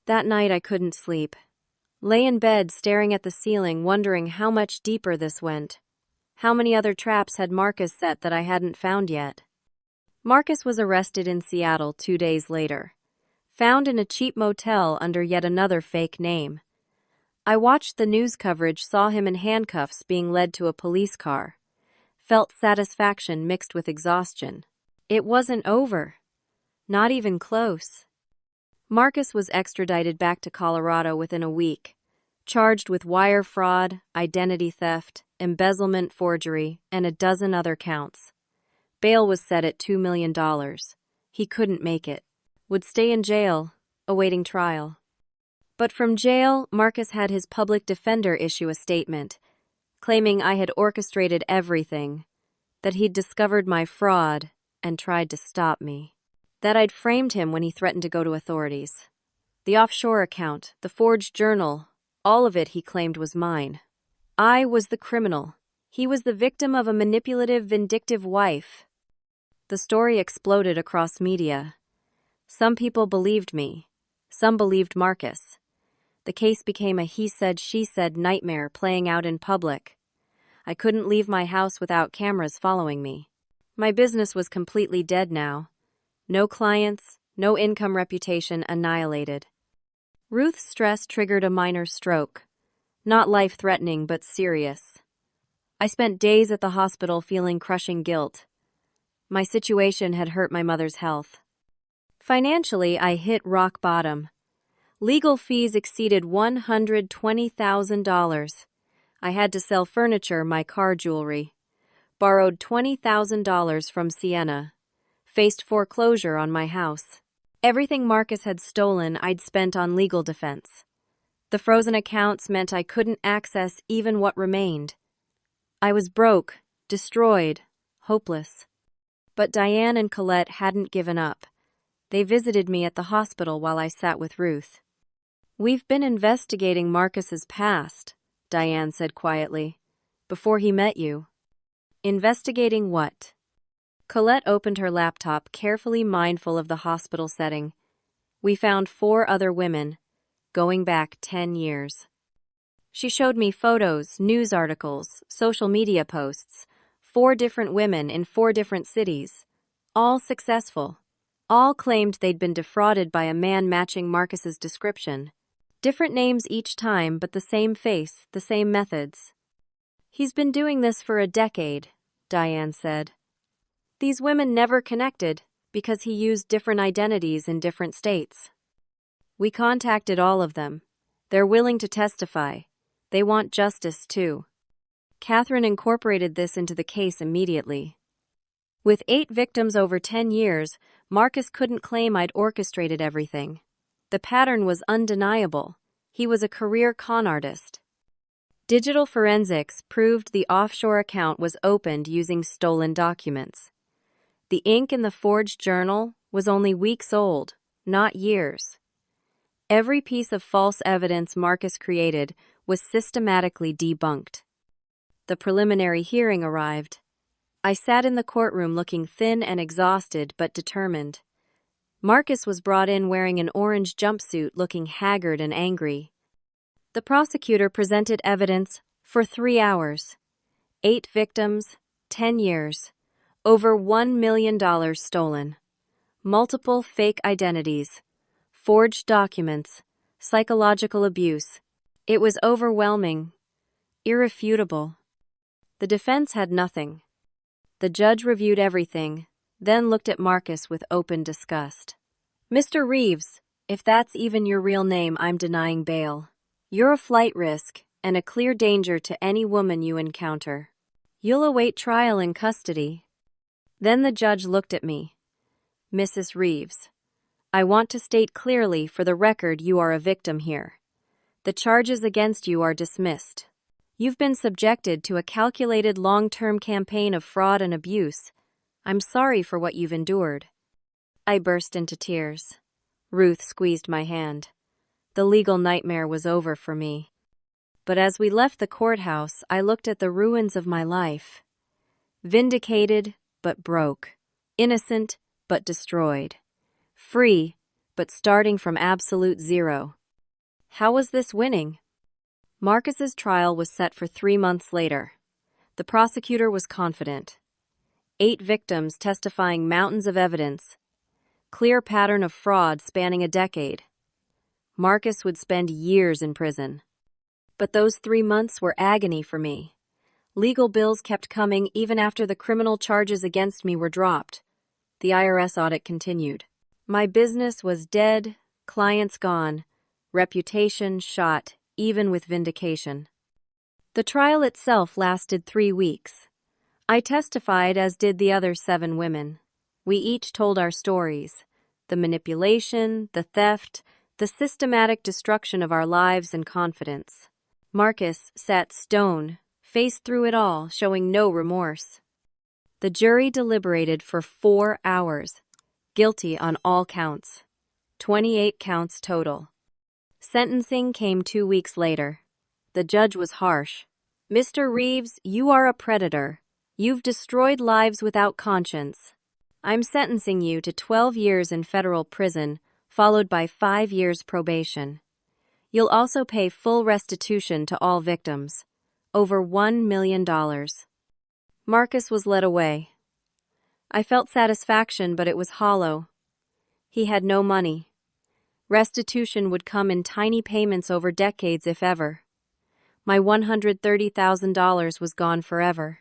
That night I couldn't sleep. Lay in bed staring at the ceiling, wondering how much deeper this went. How many other traps had Marcus set that I hadn't found yet? Marcus was arrested in Seattle 2 days later. Found in a cheap motel under yet another fake name. I watched the news coverage, saw him in handcuffs being led to a police car. Felt satisfaction mixed with exhaustion. It wasn't over. Not even close. Marcus was extradited back to Colorado within a week, charged with wire fraud, identity theft, embezzlement, forgery, and a dozen other counts. Bail was set at $2 million. He couldn't make it. Would stay in jail, awaiting trial. But from jail, Marcus had his public defender issue a statement, claiming I had orchestrated everything, that he'd discovered my fraud and tried to stop me, that I'd framed him when he threatened to go to authorities. The offshore account, the forged journal, all of it he claimed was mine. I was the criminal. He was the victim of a manipulative, vindictive wife. The story exploded across media. Some people believed me. Some believed Marcus. The case became a he said, she said nightmare playing out in public. I couldn't leave my house without cameras following me. My business was completely dead now. No clients, no income, reputation annihilated. Ruth's stress triggered a minor stroke. Not life-threatening, but serious. I spent days at the hospital feeling crushing guilt. My situation had hurt my mother's health. Financially, I hit rock bottom. Legal fees exceeded $120,000. I had to sell furniture, my car, jewelry. Borrowed $20,000 from Sienna. Faced foreclosure on my house. Everything Marcus had stolen I'd spent on legal defense. The frozen accounts meant I couldn't access even what remained. I was broke, destroyed, hopeless. But Diane and Colette hadn't given up. They visited me at the hospital while I sat with Ruth. We've been investigating Marcus's past, Diane said quietly, before he met you. Investigating what? Colette opened her laptop, carefully mindful of the hospital setting. We found 4 other women, going back 10 years. She showed me photos, news articles, social media posts, 4 different women in 4 different cities, all successful. All claimed they'd been defrauded by a man matching Marcus's description. Different names each time, but the same face, the same methods. He's been doing this for a decade, Diane said. These women never connected because he used different identities in different states. We contacted all of them. They're willing to testify. They want justice too. Catherine incorporated this into the case immediately. With 8 victims over 10 years, Marcus couldn't claim I'd orchestrated everything. The pattern was undeniable. He was a career con artist. Digital forensics proved the offshore account was opened using stolen documents. The ink in the forged journal was only weeks old, not years. Every piece of false evidence Marcus created was systematically debunked. The preliminary hearing arrived. I sat in the courtroom looking thin and exhausted but determined. Marcus was brought in wearing an orange jumpsuit, looking haggard and angry. The prosecutor presented evidence for 3 hours. 8 victims, 10 years, over $1 million stolen, multiple fake identities, forged documents, psychological abuse. It was overwhelming, irrefutable. The defense had nothing. The judge reviewed everything, then looked at Marcus with open disgust. "Mr. Reeves, if that's even your real name, I'm denying bail. You're a flight risk and a clear danger to any woman you encounter. You'll await trial in custody." Then the judge looked at me. "Mrs. Reeves, I want to state clearly for the record you are a victim here. The charges against you are dismissed. You've been subjected to a calculated long-term campaign of fraud and abuse. I'm sorry for what you've endured." I burst into tears. Ruth squeezed my hand. The legal nightmare was over for me. But as we left the courthouse, I looked at the ruins of my life. Vindicated, but broke. Innocent, but destroyed. Free, but starting from absolute zero. How was this winning? Marcus's trial was set for 3 months later. The prosecutor was confident. 8 victims testifying, mountains of evidence. Clear pattern of fraud spanning a decade. Marcus would spend years in prison. But those 3 months were agony for me. Legal bills kept coming even after the criminal charges against me were dropped. The IRS audit continued. My business was dead, clients gone, reputation shot, even with vindication. The trial itself lasted 3 weeks. I testified, as did the other 7 women. We each told our stories: the manipulation, the theft, the systematic destruction of our lives and confidence. Marcus sat stone, faced through it all, showing no remorse. The jury deliberated for 4 hours, guilty on all counts. 28 counts total. Sentencing came 2 weeks later. The judge was harsh. "Mr. Reeves, you are a predator. You've destroyed lives without conscience. I'm sentencing you to 12 years in federal prison, followed by 5 years probation. You'll also pay full restitution to all victims, over $1 million. Marcus was led away. I felt satisfaction, but it was hollow. He had no money. Restitution would come in tiny payments over decades, if ever. My $130,000 was gone forever.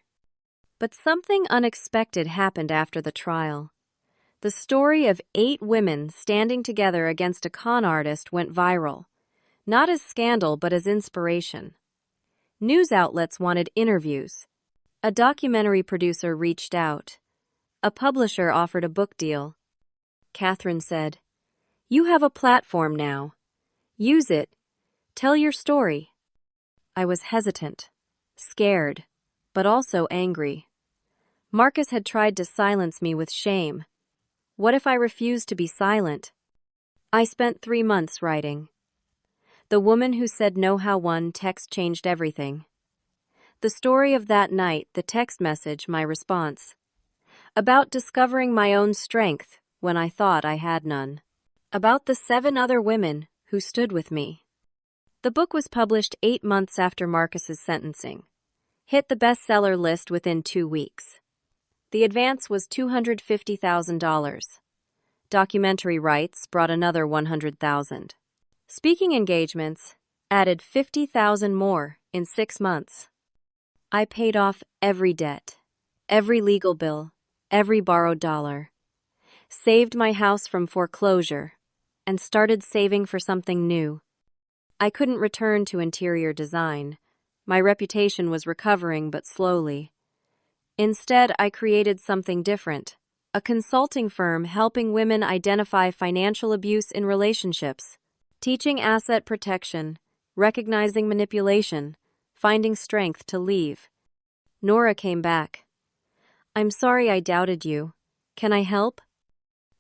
But something unexpected happened after the trial. The story of 8 women standing together against a con artist went viral, not as scandal but as inspiration. News outlets wanted interviews. A documentary producer reached out. A publisher offered a book deal. Catherine said, "You have a platform now. Use it. Tell your story." I was hesitant, scared, but also angry. Marcus had tried to silence me with shame. What if I refused to be silent? I spent 3 months writing. The Woman Who Said No How One text changed everything. The story of that night, the text message, my response. About discovering my own strength when I thought I had none. About the 7 other women who stood with me. The book was published 8 months after Marcus's sentencing. Hit the bestseller list within 2 weeks. The advance was $250,000. Documentary rights brought another $100,000. Speaking engagements added $50,000 more in 6 months. I paid off every debt, every legal bill, every borrowed dollar, saved my house from foreclosure, and started saving for something new. I couldn't return to interior design. My reputation was recovering, but slowly. Instead, I created something different. A consulting firm helping women identify financial abuse in relationships, teaching asset protection, recognizing manipulation, finding strength to leave. Nora came back. I'm sorry I doubted you. Can I help?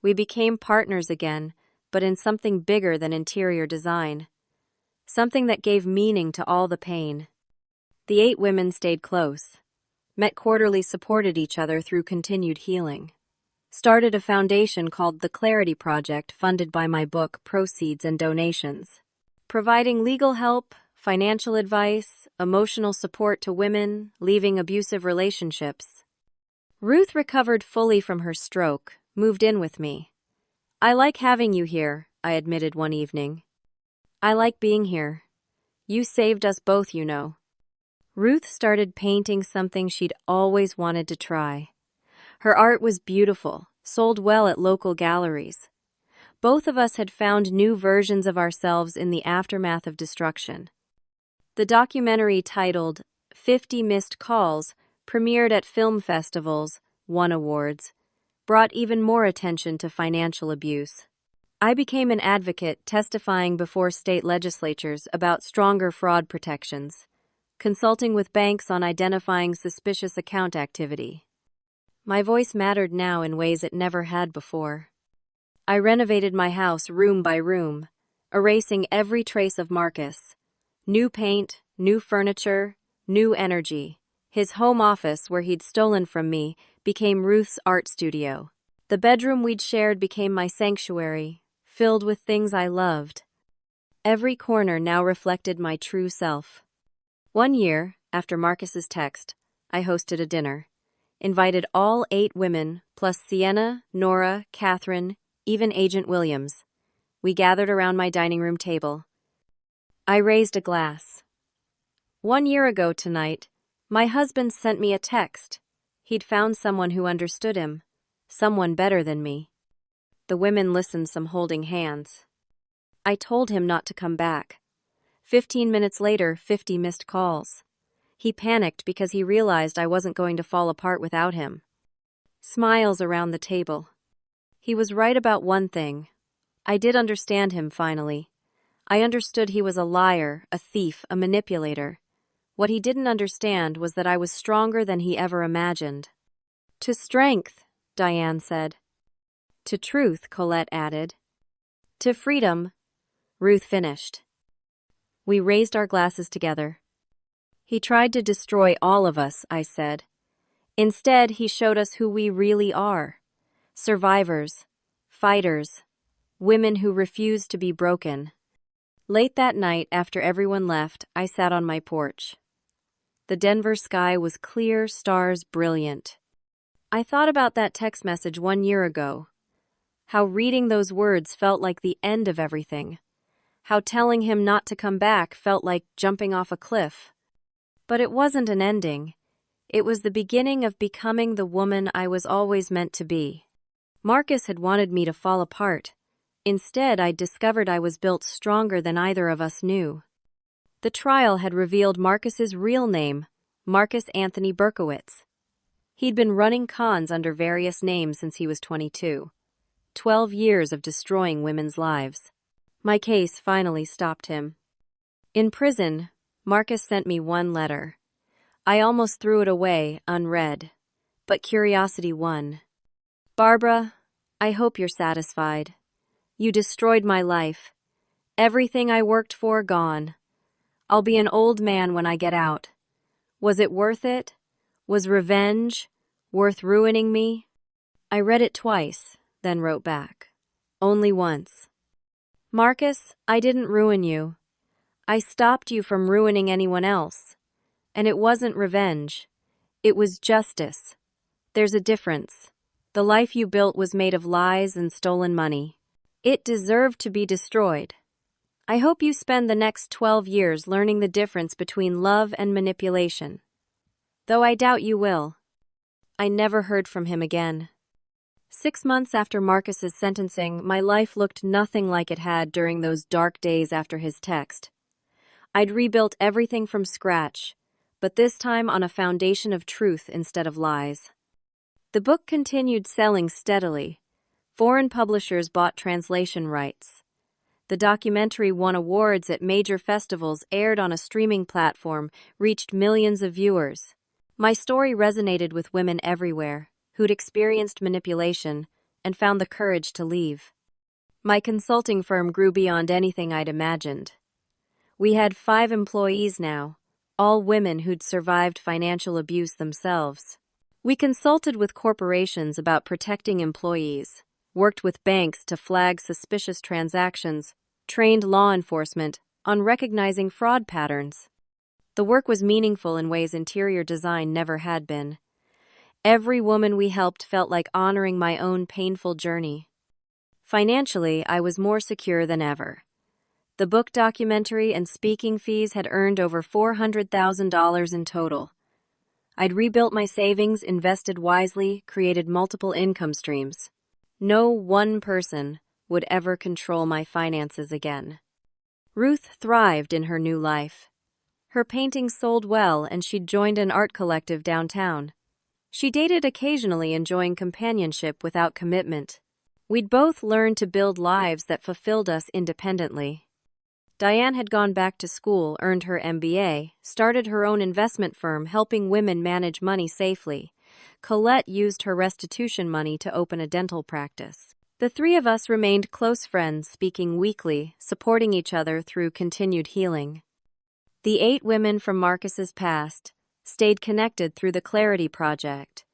We became partners again, but in something bigger than interior design. Something that gave meaning to all the pain. The 8 women stayed close, met quarterly, supported each other through continued healing. Started a foundation called the Clarity Project, funded by my book, Proceeds and Donations. Providing legal help, financial advice, emotional support to women leaving abusive relationships. Ruth recovered fully from her stroke, moved in with me. I like having you here, I admitted one evening. I like being here. You saved us both, you know. Ruth started painting something she'd always wanted to try. Her art was beautiful, sold well at local galleries. Both of us had found new versions of ourselves in the aftermath of destruction. The documentary titled 50 Missed Calls premiered at film festivals, won awards, brought even more attention to financial abuse. I became an advocate, testifying before state legislatures about stronger fraud protections, consulting with banks on identifying suspicious account activity. My voice mattered now in ways it never had before. I renovated my house room by room, erasing every trace of Marcus. New paint, new furniture, new energy. His home office, where he'd stolen from me, became Ruth's art studio. The bedroom we'd shared became my sanctuary, filled with things I loved. Every corner now reflected my true self. One year, after Marcus's text, I hosted a dinner. Invited all 8 women, plus Sienna, Nora, Catherine, even Agent Williams. We gathered around my dining room table. I raised a glass. 1 year ago tonight, my husband sent me a text. He'd found someone who understood him, someone better than me. The women listened, some holding hands. I told him not to come back. 15 minutes later, 50 missed calls. He panicked because he realized I wasn't going to fall apart without him. Smiles around the table. He was right about one thing. I did understand him finally. I understood he was a liar, a thief, a manipulator. What he didn't understand was that I was stronger than he ever imagined. To strength, Diane said. To truth, Colette added. To freedom, Ruth finished. We raised our glasses together. He tried to destroy all of us, I said. Instead, he showed us who we really are. Survivors, fighters, women who refused to be broken. Late that night, after everyone left, I sat on my porch. The Denver sky was clear, stars brilliant. I thought about that text message 1 year ago. How reading those words felt like the end of everything. How telling him not to come back felt like jumping off a cliff. But it wasn't an ending. It was the beginning of becoming the woman I was always meant to be. Marcus had wanted me to fall apart. Instead, I'd discovered I was built stronger than either of us knew. The trial had revealed Marcus's real name, Marcus Anthony Berkowitz. He'd been running cons under various names since he was 22. 12 years of destroying women's lives. My case finally stopped him. In prison, Marcus sent me one letter. I almost threw it away, unread. But curiosity won. Barbara, I hope you're satisfied. You destroyed my life. Everything I worked for, gone. I'll be an old man when I get out. Was it worth it? Was revenge worth ruining me? I read it twice, then wrote back. Only once. Marcus, I didn't ruin you. I stopped you from ruining anyone else. And it wasn't revenge. It was justice. There's a difference. The life you built was made of lies and stolen money. It deserved to be destroyed. I hope you spend the next 12 years learning the difference between love and manipulation. Though I doubt you will. I never heard from him again. 6 months after Marcus's sentencing, my life looked nothing like it had during those dark days after his text. I'd rebuilt everything from scratch. but this time on a foundation of truth instead of lies. The book continued selling steadily. Foreign publishers bought translation rights. The documentary won awards at major festivals, aired on a streaming platform, reached millions of viewers. My story resonated with women everywhere who'd experienced manipulation and found the courage to leave. My consulting firm grew beyond anything I'd imagined. We had 5 employees now, all women who'd survived financial abuse themselves. We consulted with corporations about protecting employees, worked with banks to flag suspicious transactions, trained law enforcement on recognizing fraud patterns. The work was meaningful in ways interior design never had been. Every woman we helped felt like honoring my own painful journey. Financially, I was more secure than ever. The book documentary and speaking fees had earned over $400,000 in total. I'd rebuilt my savings, invested wisely, created multiple income streams. No one person would ever control my finances again. Ruth thrived in her new life. Her paintings sold well, and she'd joined an art collective downtown. She dated occasionally, enjoying companionship without commitment. We'd both learned to build lives that fulfilled us independently. Diane had gone back to school, earned her MBA, started her own investment firm helping women manage money safely. Colette used her restitution money to open a dental practice. The 3 of us remained close friends, speaking weekly, supporting each other through continued healing. The 8 women from Marcus's past stayed connected through the Clarity Project.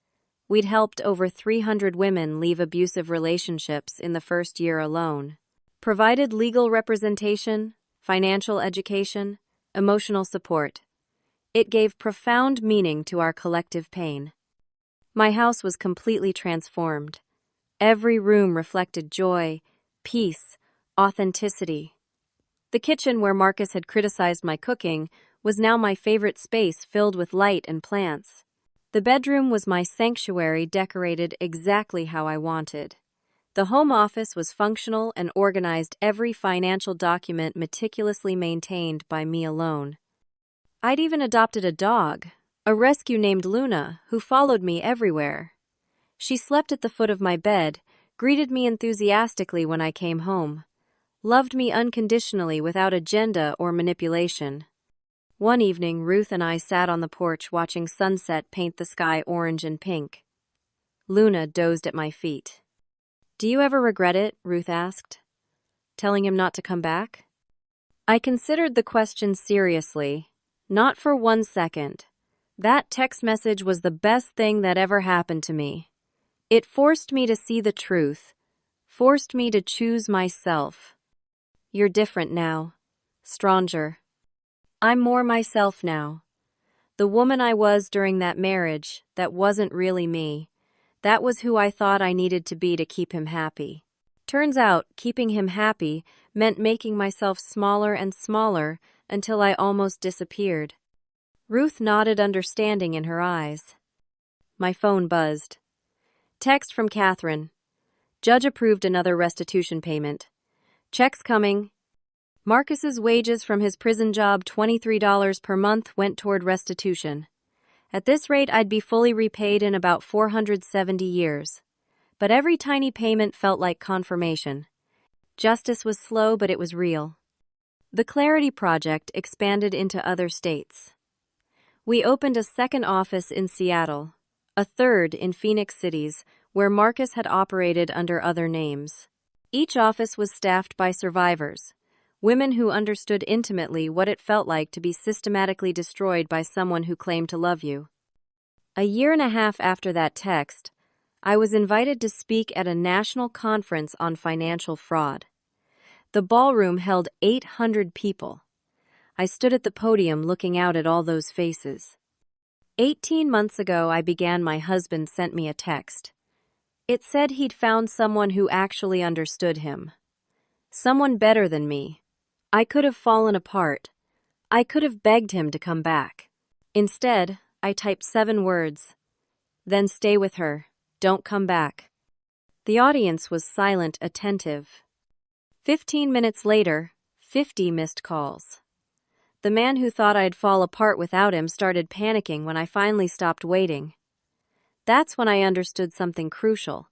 We'd helped over 300 women leave abusive relationships in the first year alone. Provided legal representation, financial education, emotional support. It gave profound meaning to our collective pain. My house was completely transformed. Every room reflected joy, peace, authenticity. The kitchen, where Marcus had criticized my cooking, was now my favorite space, filled with light and plants. The bedroom was my sanctuary, decorated exactly how I wanted. The home office was functional and organized, every financial document meticulously maintained by me alone. I'd even adopted a dog, a rescue named Luna, who followed me everywhere. She slept at the foot of my bed, greeted me enthusiastically when I came home, loved me unconditionally without agenda or manipulation. One evening, Ruth and I sat on the porch watching sunset paint the sky orange and pink. Luna dozed at my feet. "Do you ever regret it?" Ruth asked. "Telling him not to come back?" I considered the question seriously, not for 1 second. That text message was the best thing that ever happened to me. It forced me to see the truth, forced me to choose myself. "You're different now. Stronger. I'm more myself now. The woman I was during that marriage, that wasn't really me. That was who I thought I needed to be to keep him happy. Turns out, keeping him happy meant making myself smaller and smaller until I almost disappeared." Ruth nodded, understanding in her eyes. My phone buzzed. Text from Catherine. "Judge approved another restitution payment. Checks coming." Marcus's wages from his prison job, $23 per month, went toward restitution. At this rate, I'd be fully repaid in about 470 years. But every tiny payment felt like confirmation. Justice was slow, but it was real. The Clarity Project expanded into other states. We opened a second office in Seattle, a third in Phoenix cities, where Marcus had operated under other names. Each office was staffed by survivors, women who understood intimately what it felt like to be systematically destroyed by someone who claimed to love you. A year and a half after that text, I was invited to speak at a national conference on financial fraud. The ballroom held 800 people. I stood at the podium looking out at all those faces. 18 months ago, I began. My husband sent me a text. It said he'd found someone who actually understood him. Someone better than me. I could have fallen apart. I could have begged him to come back. Instead, I typed 7 words. "Then stay with her. Don't come back." The audience was silent, attentive. 15 minutes later, 50 missed calls. The man who thought I'd fall apart without him started panicking when I finally stopped waiting. That's when I understood something crucial.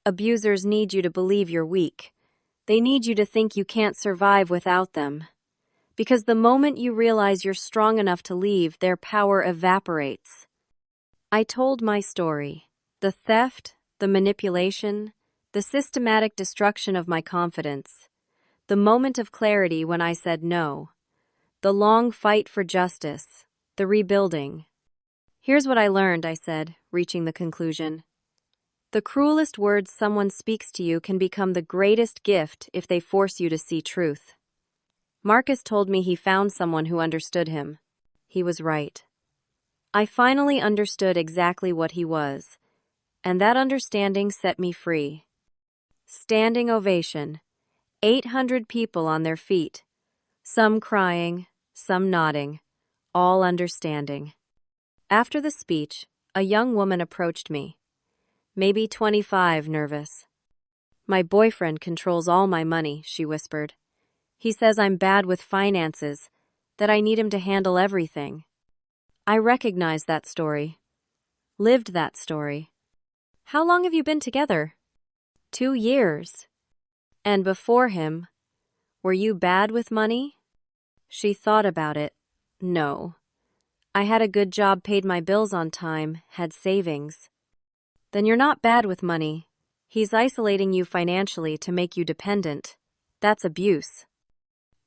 Abusers need you to believe you're weak. They need you to think you can't survive without them. Because the moment you realize you're strong enough to leave, their power evaporates. I told my story. The theft, the manipulation, the systematic destruction of my confidence. The moment of clarity when I said no. The long fight for justice. The rebuilding. Here's what I learned, I said, reaching the conclusion. The cruelest words someone speaks to you can become the greatest gift if they force you to see truth. Marcus told me he found someone who understood him. He was right. I finally understood exactly what he was, and that understanding set me free. Standing ovation. 800 people on their feet. Some crying, some nodding, all understanding. After the speech, a young woman approached me. Maybe 25, nervous. My boyfriend controls all my money, she whispered. He says I'm bad with finances, that I need him to handle everything. I recognized that story. Lived that story. How long have you been together? 2 years. And before him, were you bad with money? She thought about it. No. I had a good job, paid my bills on time, had savings. Then you're not bad with money. He's isolating you financially to make you dependent. That's abuse.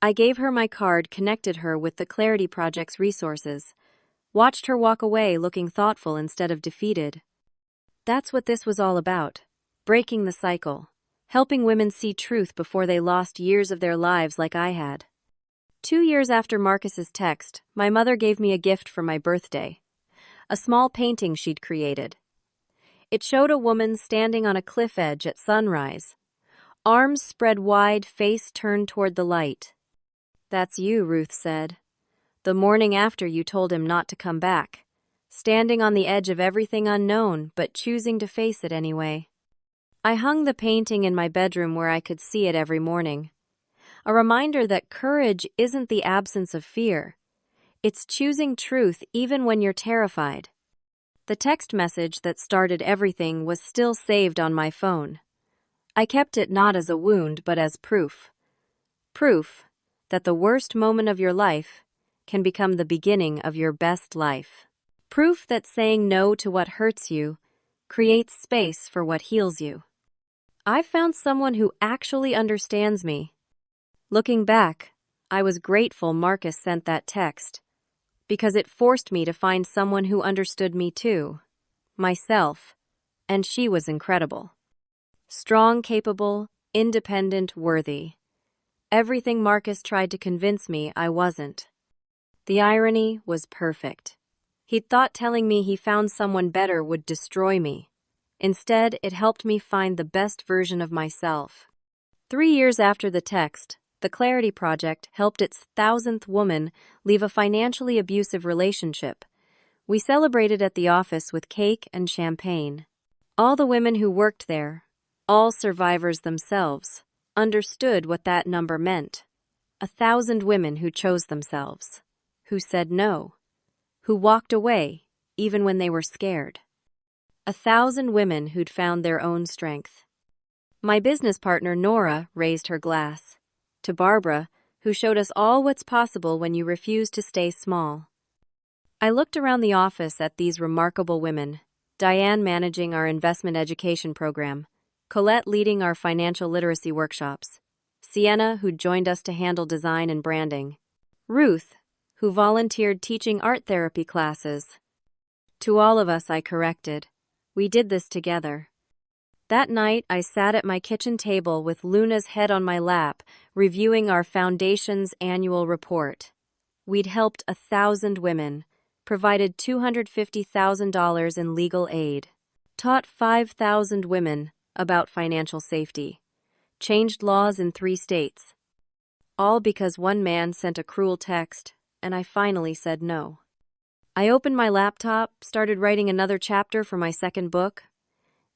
I gave her my card, connected her with the Clarity Project's resources. Watched her walk away looking thoughtful instead of defeated. That's what this was all about. Breaking the cycle. Helping women see truth before they lost years of their lives like I had. 2 years after Marcus's text, my mother gave me a gift for my birthday. A small painting she'd created. It showed a woman standing on a cliff edge at sunrise. Arms spread wide, face turned toward the light. That's you, Ruth said. The morning after you told him not to come back. Standing on the edge of everything unknown, but choosing to face it anyway. I hung the painting in my bedroom where I could see it every morning. A reminder that courage isn't the absence of fear. It's choosing truth even when you're terrified. The text message that started everything was still saved on my phone. I kept it not as a wound but as proof. Proof that the worst moment of your life can become the beginning of your best life. Proof that saying no to what hurts you creates space for what heals you. I've found someone who actually understands me. Looking back, I was grateful Marcus sent that text, because it forced me to find someone who understood me too, myself, and she was incredible. Strong, capable, independent, worthy. Everything Marcus tried to convince me I wasn't. The irony was perfect. He'd thought telling me he found someone better would destroy me. Instead, it helped me find the best version of myself. 3 years after the text, the Clarity Project helped its 1,000th woman leave a financially abusive relationship. We celebrated at the office with cake and champagne. All the women who worked there, all survivors themselves, understood what that number meant. 1,000 women who chose themselves, who said no, who walked away even when they were scared. 1,000 women who'd found their own strength. My business partner Nora raised her glass. To Barbara, who showed us all what's possible when you refuse to stay small. I looked around the office at these remarkable women. Diane managing our investment education program. Colette leading our financial literacy workshops. Sienna, who joined us to handle design and branding. Ruth, who volunteered teaching art therapy classes. To all of us I corrected. We did this together. That night, I sat at my kitchen table with Luna's head on my lap, reviewing our foundation's annual report. We'd helped 1,000 women, provided $250,000 in legal aid, taught 5,000 women about financial safety, changed laws in 3 states. All because one man sent a cruel text, and I finally said no. I opened my laptop, started writing another chapter for my second book.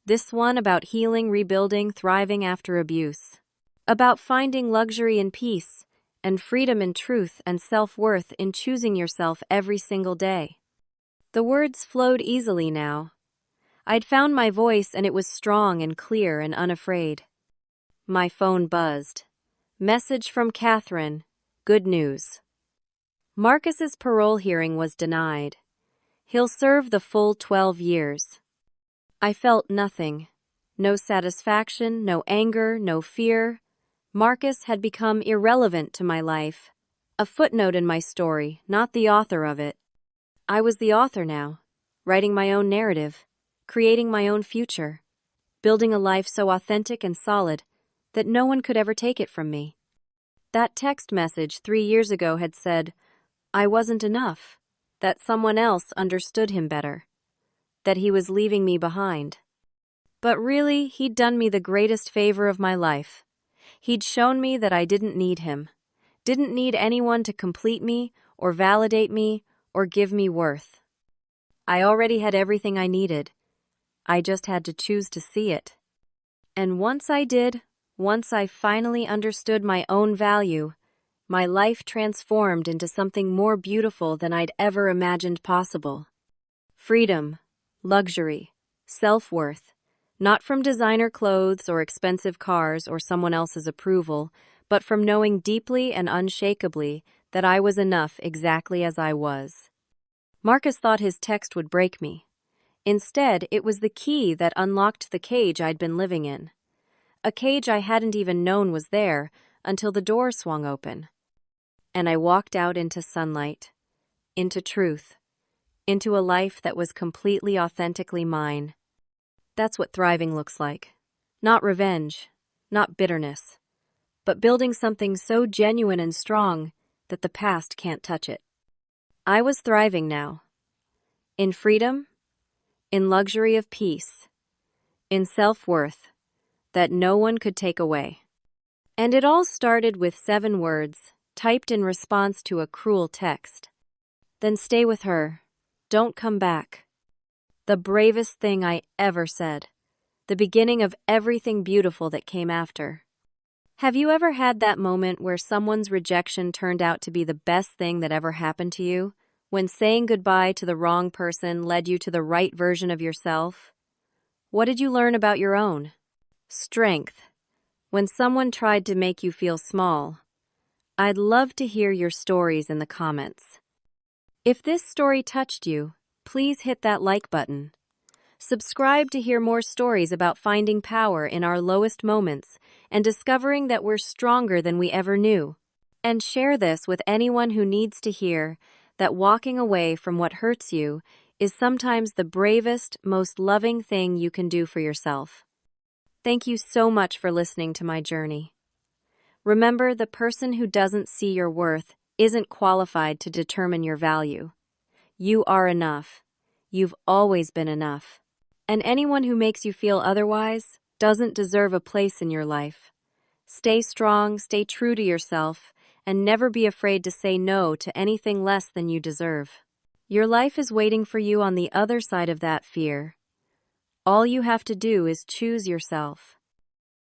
This one about healing, rebuilding, thriving after abuse. About finding luxury and peace, and freedom in truth and self-worth in choosing yourself every single day. The words flowed easily now. I'd found my voice and it was strong and clear and unafraid. My phone buzzed. Message from Catherine. Good news. Marcus's parole hearing was denied. He'll serve the full 12 years. I felt nothing. No satisfaction, no anger, no fear. Marcus had become irrelevant to my life. A footnote in my story, not the author of it. I was the author now, writing my own narrative, creating my own future, building a life so authentic and solid that no one could ever take it from me. That text message 3 years ago had said, I wasn't enough, that someone else understood him better, that he was leaving me behind. But really, he'd done me the greatest favor of my life. He'd shown me that I didn't need him, didn't need anyone to complete me or validate me or give me worth. I already had everything I needed. I just had to choose to see it. And once I did, once I finally understood my own value, my life transformed into something more beautiful than I'd ever imagined possible. Freedom, luxury, self-worth, not from designer clothes or expensive cars or someone else's approval, but from knowing deeply and unshakably that I was enough exactly as I was. Marcus thought his text would break me. Instead, it was the key that unlocked the cage I'd been living in. A cage I hadn't even known was there until the door swung open. And I walked out into sunlight, into truth, into a life that was completely authentically mine. That's what thriving looks like. Not revenge, not bitterness, but building something so genuine and strong that the past can't touch it. I was thriving now. In freedom, in luxury of peace, in self-worth that no one could take away. And it all started with 7 words, typed in response to a cruel text. Then stay with her. Don't come back. The bravest thing I ever said. The beginning of everything beautiful that came after. Have you ever had that moment where someone's rejection turned out to be the best thing that ever happened to you? When saying goodbye to the wrong person led you to the right version of yourself? What did you learn about your own? Strength. When someone tried to make you feel small. I'd love to hear your stories in the comments. If this story touched you, please hit that like button. Subscribe to hear more stories about finding power in our lowest moments and discovering that we're stronger than we ever knew. And share this with anyone who needs to hear that walking away from what hurts you is sometimes the bravest, most loving thing you can do for yourself. Thank you so much for listening to my journey. Remember, the person who doesn't see your worth isn't qualified to determine your value. You are enough. You've always been enough. And anyone who makes you feel otherwise doesn't deserve a place in your life. Stay strong, stay true to yourself, and never be afraid to say no to anything less than you deserve. Your life is waiting for you on the other side of that fear. All you have to do is choose yourself.